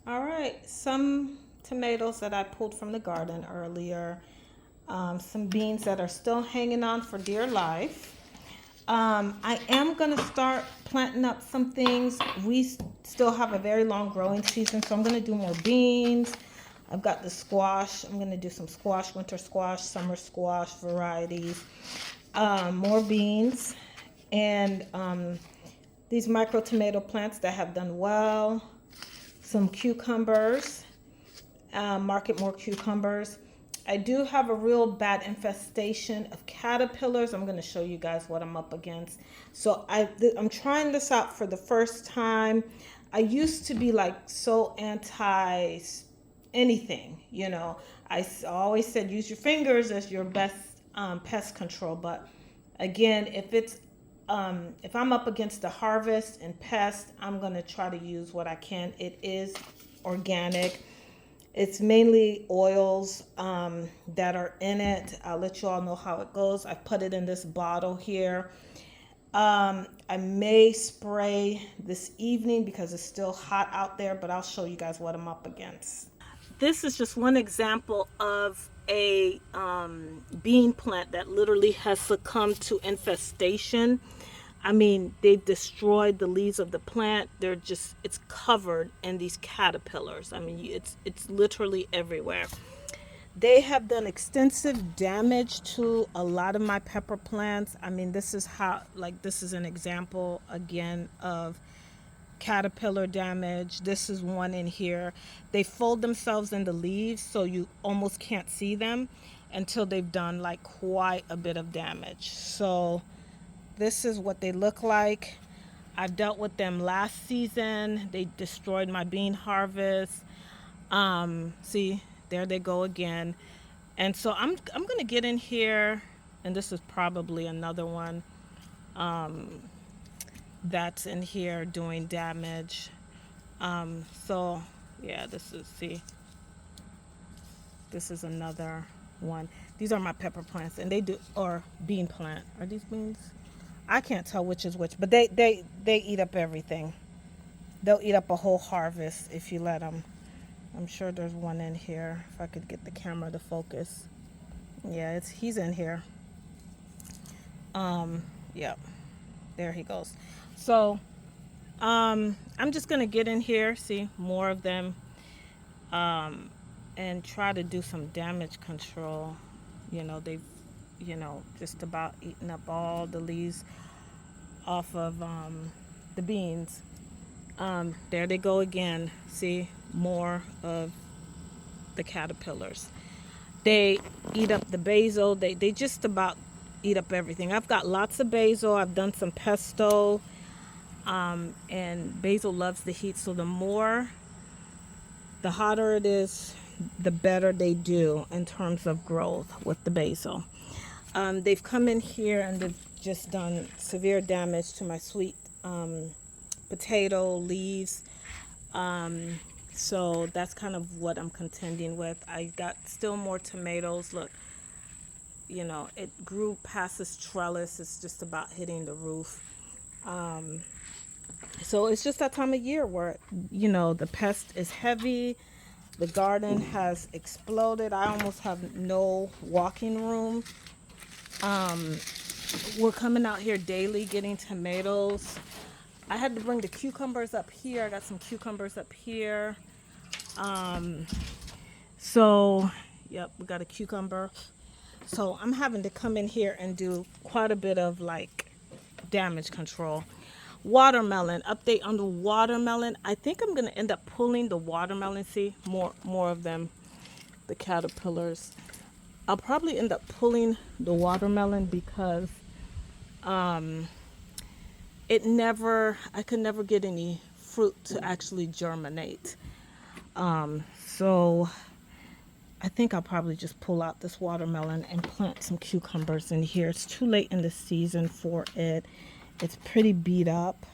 All right, some tomatoes that I pulled from the garden earlier, some beans that are still hanging on for dear life. I am going to start planting up some things. We still have a very long growing season, so I'm going to do more beans. I've got the squash. I'm going to do some squash, winter squash, summer squash varieties, more beans, and these micro tomato plants that have done well, some cucumbers, market more cucumbers. I do have a real bad infestation of caterpillars. I'm going to show you guys what I'm up against. So I'm trying this out for the first time. I used to be like so anti anything, you know. I always said use your fingers as your best pest control. But again, if I'm up against the harvest and pest, I'm going to try to use what I can. It is organic. It's mainly oils that are in it. I'll let you all know how it goes. I put it in this bottle here. I may spray this evening because it's still hot out there, but I'll show you guys what I'm up against. This is just one example of a bean plant that literally has succumbed to infestation. I mean, they've destroyed the leaves of the plant. It's covered in these caterpillars. I mean, it's literally everywhere. They have done extensive damage to a lot of my pepper plants. I mean, this is an example again of caterpillar damage. This is one in here. They fold themselves in the leaves so you almost can't see them until they've done like quite a bit of damage. So this is what they look like. I dealt with them last season. They destroyed my bean harvest. See, there they go again. And so I'm gonna get in here, and this is probably another one that's in here doing damage. So yeah, this is another one. These are my pepper plants, and they do or bean plant. Are these beans? I can't tell which is which, but they eat up everything. They'll eat up a whole harvest if you let them. I'm sure there's one in here. If I could get the camera to focus. Yeah, he's in here. Yep. There he goes. So, I'm just gonna get in here, see more of them, and try to do some damage control. They've, just about eaten up all the leaves off of the beans. There they go again. See more of the caterpillars. They eat up the basil. They just about eat up everything. I've got lots of basil. I've done some pesto. And basil loves the heat. So the hotter it is, the better they do in terms of growth with the basil. They've come in here and they've just done severe damage to my sweet potato leaves. So that's kind of what I'm contending with. I got still more tomatoes. Look, it grew past this trellis. It's just about hitting the roof. So it's just that time of year where, the pest is heavy. The garden has exploded. I almost have no walking room. We're coming out here daily getting tomatoes. I had to bring the cucumbers up here. I got some cucumbers up here. So, yep, we got a cucumber. So I'm having to come in here and do quite a bit of like damage control. Watermelon, update on the watermelon. I think I'm gonna end up pulling the watermelon. See, more of them, the caterpillars. I'll probably end up pulling the watermelon because I could never get any fruit to actually germinate. So I think I'll probably just pull out this watermelon and plant some cucumbers in here. It's too late in the season for it. It's pretty beat up,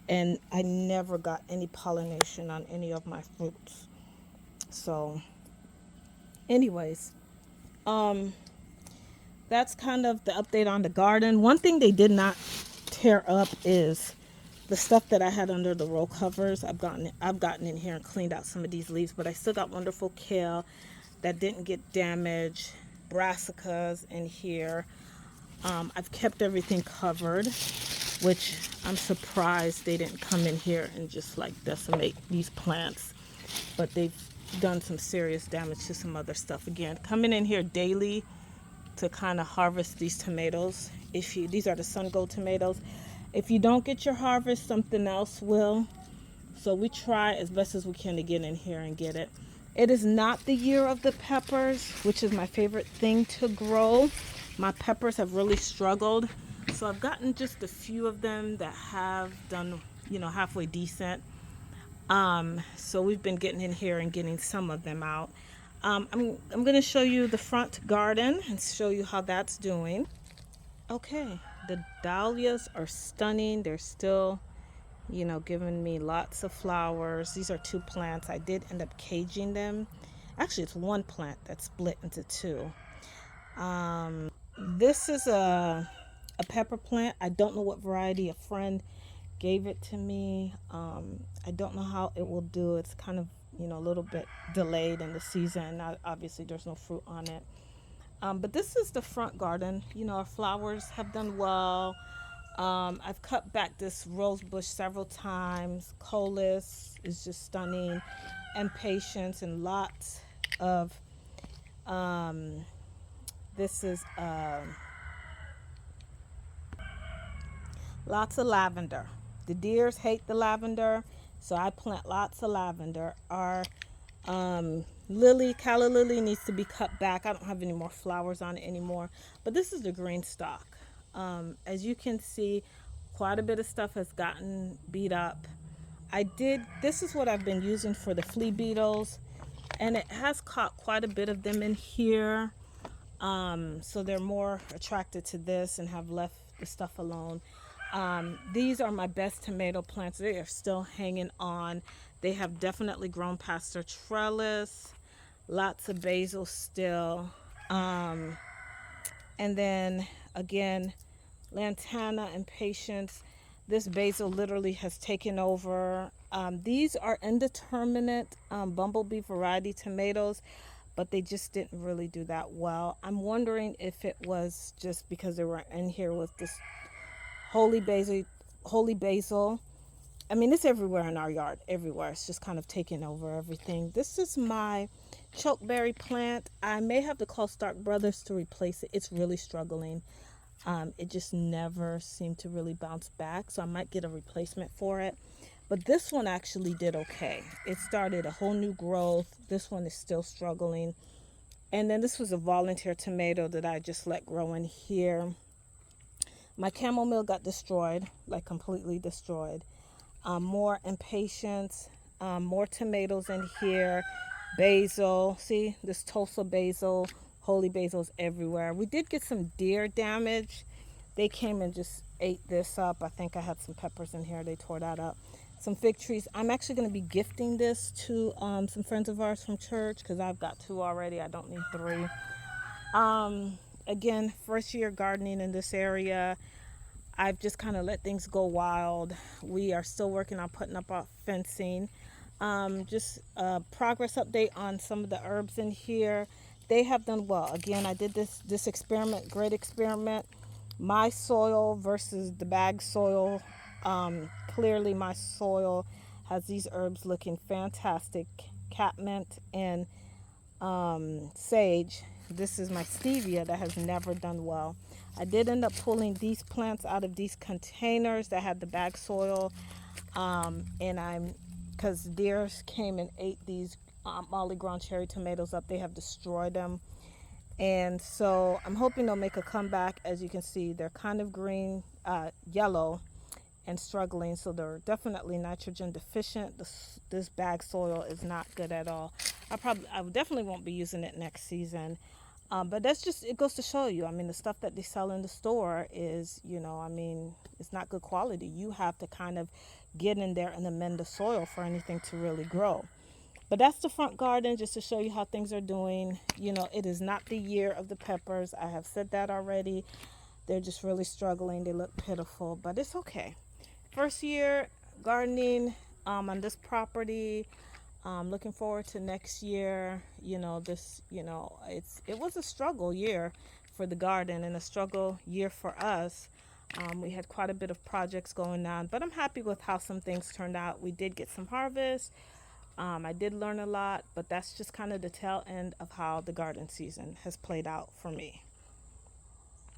and I never got any pollination on any of my fruits. So anyways, that's kind of the update on the garden. One thing they did not tear up is the stuff that I had under the roll covers, I've gotten in here and cleaned out some of these leaves, but I still got wonderful kale that didn't get damaged, brassicas in here. I've kept everything covered, which I'm surprised they didn't come in here and just like decimate these plants, but they've done some serious damage to some other stuff. Again, coming in here daily to kind of harvest these tomatoes. These are the sun gold tomatoes. If you don't get your harvest, something else will. So we try as best as we can to get in here and get it. It is not the year of the peppers, which is my favorite thing to grow. My peppers have really struggled. So I've gotten just a few of them that have done, halfway decent. So we've been getting in here and getting some of them out. I'm going to show you the front garden and show you how that's doing. Okay, the dahlias are stunning. They're still, giving me lots of flowers. These are 2 plants. I did end up caging them. Actually, it's 1 plant that's split into 2. This is a pepper plant. I don't know what variety. A friend gave it to me. I don't know how it will do. It's kind of, a little bit delayed in the season. Obviously, there's no fruit on it. But this is the front garden. Our flowers have done well. I've cut back this rose bush several times. Colis is just stunning. And patience and lots of, this is lots of lavender. The deers hate the lavender, so I plant lots of lavender. Our calla lily needs to be cut back. I don't have any more flowers on it anymore. But this is the green stalk. As you can see, quite a bit of stuff has gotten beat up. This is what I've been using for the flea beetles, and it has caught quite a bit of them in here. So they're more attracted to this and have left the stuff alone. These are my best tomato plants. They are still hanging on. They have definitely grown past their trellis. Lots of basil still. And then again, lantana and patience. This basil literally has taken over. These are indeterminate bumblebee variety tomatoes, but they just didn't really do that well. I'm wondering if it was just because they were in here with this holy basil. I mean, it's everywhere in our yard, everywhere. It's just kind of taking over everything. This is my chokeberry plant. I may have to call Stark Brothers to replace it. It's really struggling. It just never seemed to really bounce back, so I might get a replacement for it. But this one actually did okay. It started a whole new growth. This one is still struggling. And then this was a volunteer tomato that I just let grow in here. My chamomile got destroyed, like completely destroyed. More impatience, more tomatoes in here. Basil, see this Tulsa basil, holy basil's everywhere. We did get some deer damage. They came and just ate this up. I think I had some peppers in here. They tore that up. Some fig trees. I'm actually going to be gifting this to some friends of ours from church because I've got 2 already. I don't need 3. Again, first year gardening in this area. I've just kind of let things go wild. We are still working on putting up our fencing. Just a progress update on some of the herbs in here. They have done well. Again, I did this experiment, great experiment. My soil versus the bag soil. Clearly my soil has these herbs looking fantastic. Catmint and sage. This is my stevia that has never done well. I did end up pulling these plants out of these containers that had the bag soil, because deer came and ate these Molly ground cherry tomatoes up. They have destroyed them, and so I'm hoping they'll make a comeback. As you can see, they're kind of green, yellow, and struggling, so they're definitely nitrogen deficient. This bag soil is not good at all. I definitely won't be using it next season. But that's just, it goes to show you, I mean, the stuff that they sell in the store is, it's not good quality. You have to kind of get in there and amend the soil for anything to really grow. But that's the front garden, just to show you how things are doing. It is not the year of the peppers. I have said that already. They're just really struggling. They look pitiful, but it's okay. First year gardening on this property. Looking forward to next year. It was a struggle year for the garden and a struggle year for us. We had quite a bit of projects going on, but I'm happy with how some things turned out. We did get some harvest. I did learn a lot, but that's just kind of the tail end of how the garden season has played out for me.